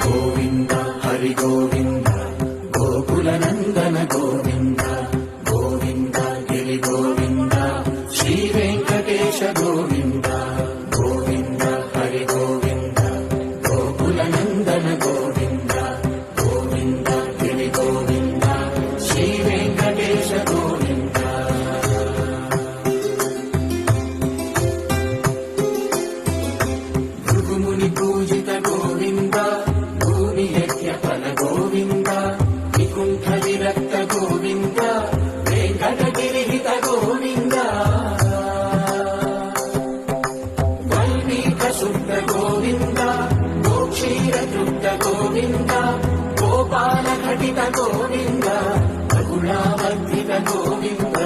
గోవింద హరి గోవింద గోకుల నందన గోవింద గోవింద గిరి గోవింద శ్రీ వెంకటేశ గోవింద గోవింద హరి గోవింద గోకుల నందన గోవింద గోవింద గిరి గోవింద శ్రీ వెంకటేశ గోవింద. భృగుముని పూజిత గోవింద భూమి యజ్ఞ ఫల గోవింద వికుంఠ విరక్త గోవింద వెంకటగిరిహిత గోవింద వల్మీక శుద్ధ గోవింద గోక్షీర తృప్త గోవింద గోపాల ఘటిత గోవింద బహుళావర్ధిత గోవింద